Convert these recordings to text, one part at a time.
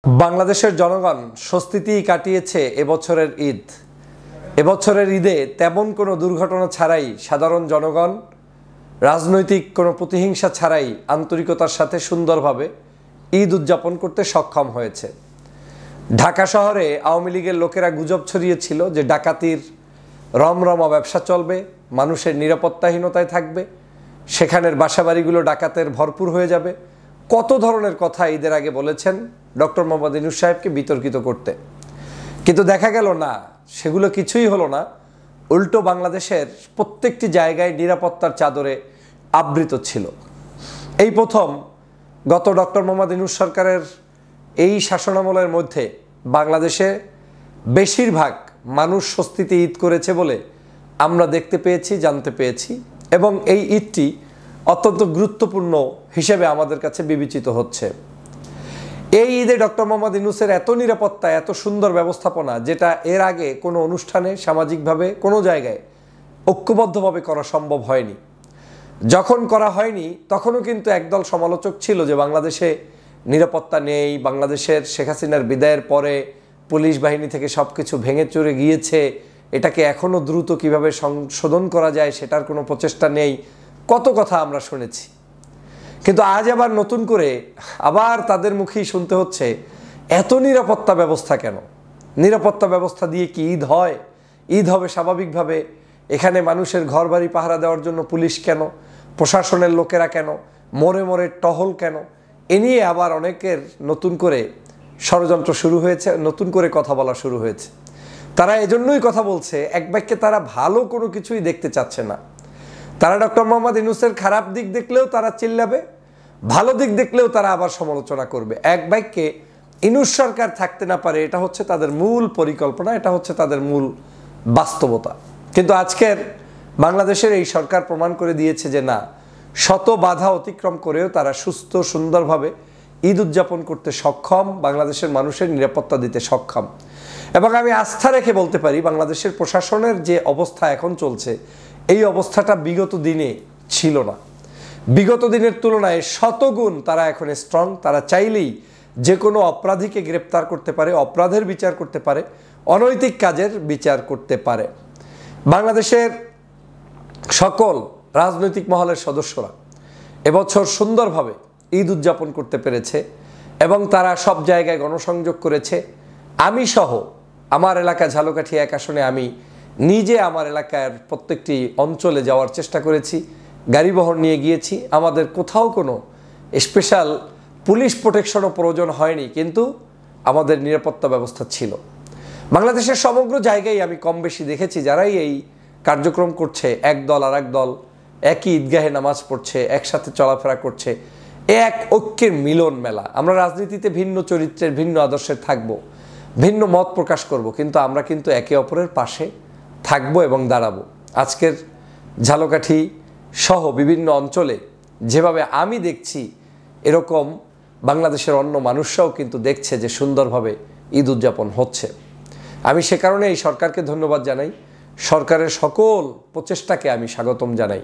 বাংলাদেশের জনগণ স্বস্তিতেই কাটিয়েছে এবছরের ঈদ। এবছরের ঈদে তেমন কোনো দুর্ঘটনা ছাড়াই সাধারণ জনগণ রাজনৈতিক কোনো প্রতিহিংসা ছাড়াই আন্তরিকতার সাথে সুন্দরভাবে ঈদ উদযাপন করতে সক্ষম হয়েছে। ঢাকা শহরে আওয়ামী লীগের লোকেরা গুজব ছড়িয়েছিল যে ডাকাতির রমরমা ব্যবসা চলবে, মানুষের নিরাপত্তাহীনতায় থাকবে, সেখানের বাসাবাড়িগুলো ডাকাতের ভরপুর হয়ে যাবে। কত ধরনের কথা ঈদের আগে বলেছেন ডক্টর মোহাম্মদ ইউনূস সাহেবকে বিতর্কিত করতে, কিন্তু দেখা গেল না, সেগুলো কিছুই হলো না। উল্টো বাংলাদেশের প্রত্যেকটি জায়গায় নিরাপত্তার চাদরে আবৃত ছিল। এই প্রথম গত ডক্টর মোহাম্মদ ইউনূস সরকারের এই শাসনামলের মধ্যে বাংলাদেশে বেশিরভাগ মানুষ স্বস্তিতে ঈদ করেছে বলে আমরা দেখতে পেয়েছি, জানতে পেয়েছি, এবং এই ঈদটি অত্যন্ত গুরুত্বপূর্ণ হিসেবে আমাদের কাছে বিবেচিত হচ্ছে। এই ঈদে ডক্টর মোহাম্মদ ইউনূসের এত নিরাপত্তা, এত সুন্দর ব্যবস্থাপনা, যেটা এর আগে কোনো অনুষ্ঠানে সামাজিকভাবে কোনো জায়গায় ঐক্যবদ্ধভাবে করা সম্ভব হয়নি। যখন করা হয়নি তখনও কিন্তু একদল সমালোচক ছিল যে বাংলাদেশে নিরাপত্তা নেই, বাংলাদেশের শেখ হাসিনার বিদায়ের পরে পুলিশ বাহিনী থেকে সব কিছু ভেঙে চুরে গিয়েছে, এটাকে এখনও দ্রুত কিভাবে সংশোধন করা যায় সেটার কোনো প্রচেষ্টা নেই, কত কথা আমরা শুনেছি। কিন্তু আজ আবার নতুন করে আবার তাদের মুখেই শুনতে হচ্ছে এত নিরাপত্তা ব্যবস্থা কেন? নিরাপত্তা ব্যবস্থা দিয়ে কি ঈদ হয়? ঈদ হবে স্বাভাবিকভাবে। এখানে মানুষের ঘরবাড়ি পাহারা দেওয়ার জন্য পুলিশ কেন? প্রশাসনের লোকেরা কেন? মোড়ে মোড়ে টহল কেন? এ নিয়ে আবার অনেকের নতুন করে ষড়যন্ত্র শুরু হয়েছে, নতুন করে কথা বলা শুরু হয়েছে। তারা এজন্যই কথা বলছে, এক বাক্যে তারা ভালো কোনো কিছুই দেখতে চাচ্ছে না। তারা ডক্টর মোহাম্মদ ইউনূসের খারাপ দিক দেখলেও তারা চিল্লাবে, ভালো দিক দেখলেও তারা আবার সমালোচনা করবে। এক বাক্যে ইউনূস সরকার থাকতে না পারে, এটা হচ্ছে তাদের মূল পরিকল্পনা, এটা হচ্ছে তাদের মূল বাস্তবতা। কিন্তু আজকের বাংলাদেশের এই সরকার প্রমাণ করে দিয়েছে যে না, শত বাধা অতিক্রম করেও তারা সুস্থ সুন্দরভাবে ঈদ উদযাপন করতে সক্ষম, বাংলাদেশের মানুষের নিরাপত্তা দিতে সক্ষম। এবং আমি আস্থা রেখে বলতে পারি বাংলাদেশের প্রশাসনের যে অবস্থা এখন চলছে, এই অবস্থাটা বিগত দিনে ছিল না। বিগত দিনের তুলনায় শতগুণ তারা এখন স্ট্রং। তারা চাইলেই যে কোনো অপরাধীকে গ্রেপ্তার করতে পারে, অপরাধের বিচার করতে পারে, অনৈতিক কাজের বিচার করতে পারে। বাংলাদেশের সকল রাজনৈতিক মহলের সদস্যরা এবছর সুন্দরভাবে ঈদ উদযাপন করতে পেরেছে এবং তারা সব জায়গায় গণসংযোগ করেছে। আমি সহ আমার এলাকা ঝালকাঠি 1 আসনে আমি নিজে আমার এলাকার প্রত্যেকটি অঞ্চলে যাওয়ার চেষ্টা করেছি, গাড়ি বহর নিয়ে গিয়েছি। আমাদের কোথাও কোনো স্পেশাল পুলিশ প্রোটেকশনও প্রয়োজন হয়নি, কিন্তু আমাদের নিরাপত্তা ব্যবস্থা ছিল। বাংলাদেশের সমগ্র জায়গায় আমি কম বেশি দেখেছি যারাই এই কার্যক্রম করছে, এক দল আর এক দল একই ঈদগাহে নামাজ পড়ছে, একসাথে চলাফেরা করছে, এক ঐক্যের মিলন মেলা। আমরা রাজনীতিতে ভিন্ন চরিত্রের, ভিন্ন আদর্শের থাকবো, ভিন্ন মত প্রকাশ করব, কিন্তু আমরা কিন্তু একে অপরের পাশে থাকবো এবং দাঁড়াবো। আজকের ঝালকাঠি সহ বিভিন্ন অঞ্চলে যেভাবে আমি দেখছি, এরকম বাংলাদেশের অন্য মানুষরাও কিন্তু দেখছে যে সুন্দরভাবে ঈদ উদযাপন হচ্ছে। আমি সে কারণে এই সরকারকে ধন্যবাদ জানাই, সরকারের সকল প্রচেষ্টাকে আমি স্বাগতম জানাই।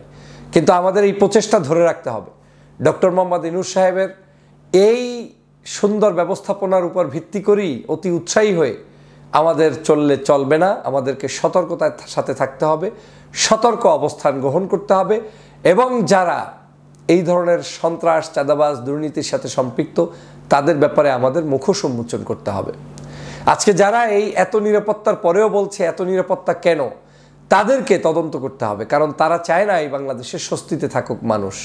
কিন্তু আমাদের এই প্রচেষ্টা ধরে রাখতে হবে। ডক্টর মোহাম্মদ ইউনূস সাহেবের এই সুন্দর ব্যবস্থাপনার উপর ভিত্তি করেই অতি উৎসাহী হয়ে আমাদের চললে চলবে না। আমাদেরকে সতর্কতার সাথে থাকতে হবে, সতর্ক অবস্থান গ্রহণ করতে হবে, এবং যারা এই ধরনের সন্ত্রাস, চাঁদাবাজ, দুর্নীতির সাথে সম্পৃক্ত, তাদের ব্যাপারে আমাদের মুখোশ উন্মোচন করতে হবে। আজকে যারা এই এত নিরাপত্তার পরেও বলছে এত নিরাপত্তা কেন, তাদেরকে তদন্ত করতে হবে, কারণ তারা চায় না এই বাংলাদেশের স্বস্তিতে থাকুক মানুষ।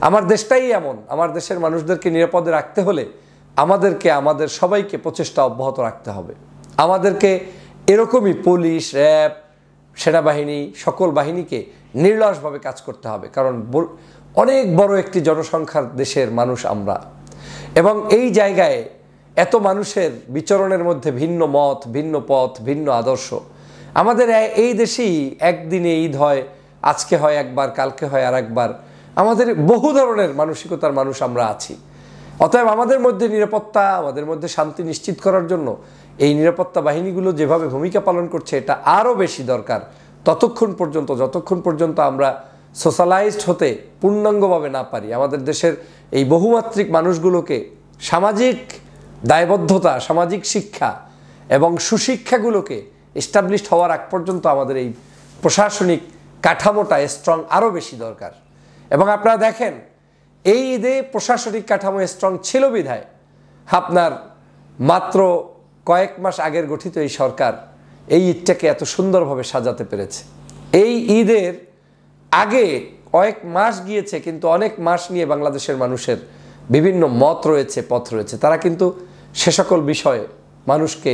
আমার দেশটাই এমন, আমার দেশের মানুষদেরকে নিরাপদে রাখতে হলে আমাদেরকে, আমাদের সবাইকে প্রচেষ্টা অব্যাহত রাখতে হবে। আমাদেরকে এরকমই পুলিশ, র্যাব, সেনাবাহিনী, সকল বাহিনীকে নির্লসভাবে কাজ করতে হবে, কারণ অনেক বড় একটি জনসংখ্যার দেশের মানুষ আমরা। এবং এই জায়গায় এত মানুষের বিচরণের মধ্যে ভিন্ন মত, ভিন্ন পথ, ভিন্ন আদর্শ। আমাদের এই দেশেই একদিনে ঈদ হয়, আজকে হয় একবার, কালকে হয় আর একবার। আমাদের বহু ধরনের মানসিকতার মানুষ আমরা আছি। অতএব আমাদের মধ্যে নিরাপত্তা, আমাদের মধ্যে শান্তি নিশ্চিত করার জন্য এই নিরাপত্তা বাহিনীগুলো যেভাবে ভূমিকা পালন করছে, এটা আরও বেশি দরকার। যতক্ষণ পর্যন্ত আমরা সোশ্যালাইজড হতে পূর্ণাঙ্গভাবে না পারি, আমাদের দেশের এই বহুমাত্রিক মানুষগুলোকে সামাজিক দায়বদ্ধতা, সামাজিক শিক্ষা এবং সুশিক্ষাগুলোকে এস্টাবলিশড হওয়ার আগ পর্যন্ত আমাদের এই প্রশাসনিক কাঠামোটা স্ট্রং আরও বেশি দরকার। এবং আপনারা দেখেন এই ঈদে প্রশাসনিক কাঠামো স্ট্রং ছিল বিধায় আপনার মাত্র কয়েক মাস আগের গঠিত এই সরকার এই ঈদটাকে এত সুন্দরভাবে সাজাতে পেরেছে। এই ঈদের আগে কয়েক মাস গিয়েছে, কিন্তু অনেক মাস নিয়ে বাংলাদেশের মানুষের বিভিন্ন মত রয়েছে, পথ রয়েছে। তারা কিন্তু সে সকল বিষয়ে মানুষকে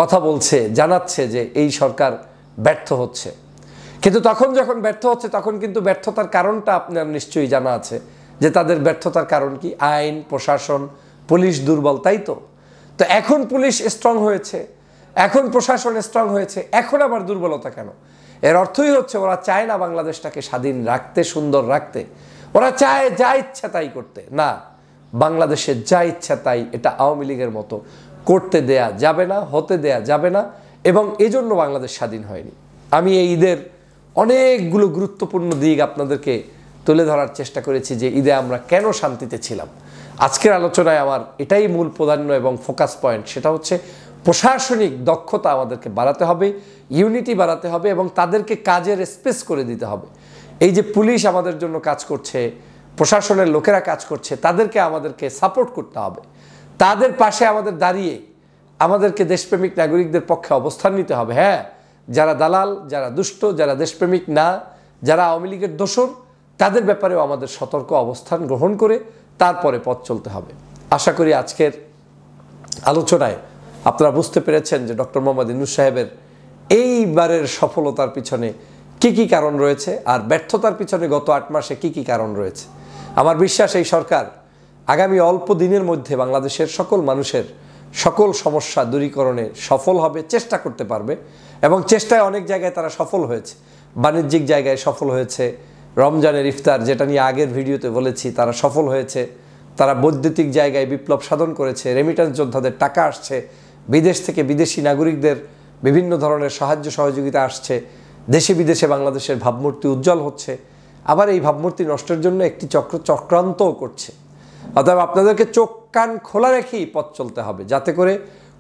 কথা বলছে, জানাচ্ছে যে এই সরকার ব্যর্থ হচ্ছে। কিন্তু তখন যখন ব্যর্থ হচ্ছে তখন কিন্তু ব্যর্থতার কারণটা আপনার নিশ্চয়ই জানা আছে যে তাদের ব্যর্থতার কারণ কি? আইন, প্রশাসন, পুলিশ দুর্বল, তাই তো। তো এখন পুলিশ স্ট্রং হয়েছে, এখন প্রশাসন স্ট্রং হয়েছে, এখন আবার দুর্বলতা কেন? এর অর্থই হচ্ছে ওরা চায় না বাংলাদেশটাকে স্বাধীন রাখতে, সুন্দর রাখতে। ওরা চায় যা ইচ্ছা তাই করতে। না, বাংলাদেশে যা ইচ্ছা তাই এটা আওয়ামী লীগের মতো করতে দেয়া যাবে না, হতে দেয়া যাবে না, এবং এজন্য বাংলাদেশ স্বাধীন হয়নি। আমি এই ঈদের অনেকগুলো গুরুত্বপূর্ণ দিক আপনাদেরকে তুলে ধরার চেষ্টা করেছি যে ঈদে আমরা কেন শান্তিতে ছিলাম। আজকের আলোচনায় আমার এটাই মূল প্রাধান্য এবং ফোকাস পয়েন্ট, সেটা হচ্ছে প্রশাসনিক দক্ষতা আমাদেরকে বাড়াতে হবে, ইউনিটি বাড়াতে হবে এবং তাদেরকে কাজের স্পেস করে দিতে হবে। এই যে পুলিশ আমাদের জন্য কাজ করছে, প্রশাসনের লোকেরা কাজ করছে, তাদেরকে আমাদেরকে সাপোর্ট করতে হবে, তাদের পাশে আমাদের দাঁড়িয়ে আমাদেরকে দেশপ্রেমিক নাগরিকদের পক্ষে অবস্থান নিতে হবে। হ্যাঁ, যারা দালাল, যারা দুষ্ট, যারা দেশপ্রেমিক না, যারা আওয়ামী লীগের দোসর, তাদের ব্যাপারেও আমাদের সতর্ক অবস্থান গ্রহণ করে তারপরে পথ চলতে হবে। আশা করি আজকের আলোচনায় আপনারা বুঝতে পেরেছেন যে ডক্টর মোহাম্মদ ইউনূস সাহেবের এইবারের সফলতার পিছনে কি কি কারণ রয়েছে আর ব্যর্থতার পিছনে গত 8 মাসে কি কি কারণ রয়েছে। আমার বিশ্বাস এই সরকার আগামী অল্প দিনের মধ্যে বাংলাদেশের সকল মানুষের সকল সমস্যা দূরীকরণে সফল হবে, চেষ্টা করতে পারবে এবং চেষ্টায় অনেক জায়গায় তারা সফল হয়েছে। বাণিজ্যিক জায়গায় সফল হয়েছে, রমজানের ইফতার যেটা নিয়ে আগের ভিডিওতে বলেছি তারা সফল হয়েছে, তারা বৈদ্যুতিক জায়গায় বিপ্লব সাধন করেছে, রেমিটেন্স যোদ্ধাদের টাকা আসছে, বিদেশ থেকে বিদেশি নাগরিকদের বিভিন্ন ধরনের সাহায্য সহযোগিতা আসছে, দেশে বিদেশে বাংলাদেশের ভাবমূর্তি উজ্জ্বল হচ্ছে। আবার এই ভাবমূর্তি নষ্টের জন্য একটি চক্রান্তও করছে। অতএব আপনাদেরকে চোখ কান খোলা রেখেই পথ চলতে হবে, যাতে করে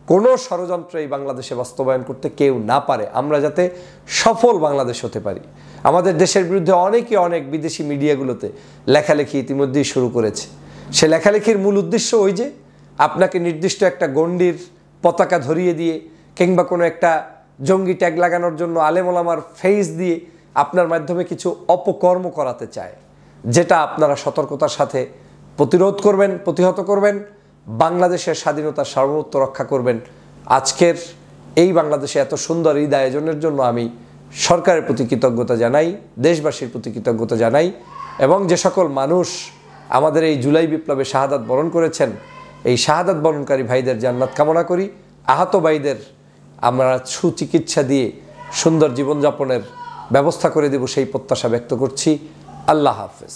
কোনো ষড়যন্ত্র এই বাংলাদেশে বাস্তবায়ন করতে কেউ না পারে, আমরা যাতে সফল বাংলাদেশ হতে পারি। আমাদের দেশের বিরুদ্ধে অনেক বিদেশি মিডিয়াগুলোতে লেখালেখি ইতিমধ্যেই শুরু করেছে। সে লেখালেখির মূল উদ্দেশ্য ওই যে আপনাকে নির্দিষ্ট একটা গণ্ডির পতাকা ধরিয়ে দিয়ে কিংবা কোনো একটা জঙ্গি ট্যাগ লাগানোর জন্য আলেম ওলামার ফেস দিয়ে আপনার মাধ্যমে কিছু অপকর্ম করাতে চায়, যেটা আপনারা সতর্কতার সাথে প্রতিরোধ করবেন, প্রতিহত করবেন, বাংলাদেশের স্বাধীনতার সার্বভৌমত্ব রক্ষা করবেন। আজকের এই বাংলাদেশে এত সুন্দর ঈদ আয়োজনের জন্য আমি সরকারের প্রতি কৃতজ্ঞতা জানাই, দেশবাসীর প্রতি কৃতজ্ঞতা জানাই এবং যে সকল মানুষ আমাদের এই জুলাই বিপ্লবে শাহাদাত বরণ করেছেন, এই শাহাদাত বরণকারী ভাইদের জান্নাত কামনা করি। আহত ভাইদের আমরা সুচিকিৎসা দিয়ে সুন্দর জীবনযাপনের ব্যবস্থা করে দেব সেই প্রত্যাশা ব্যক্ত করছি। আল্লাহ হাফেজ।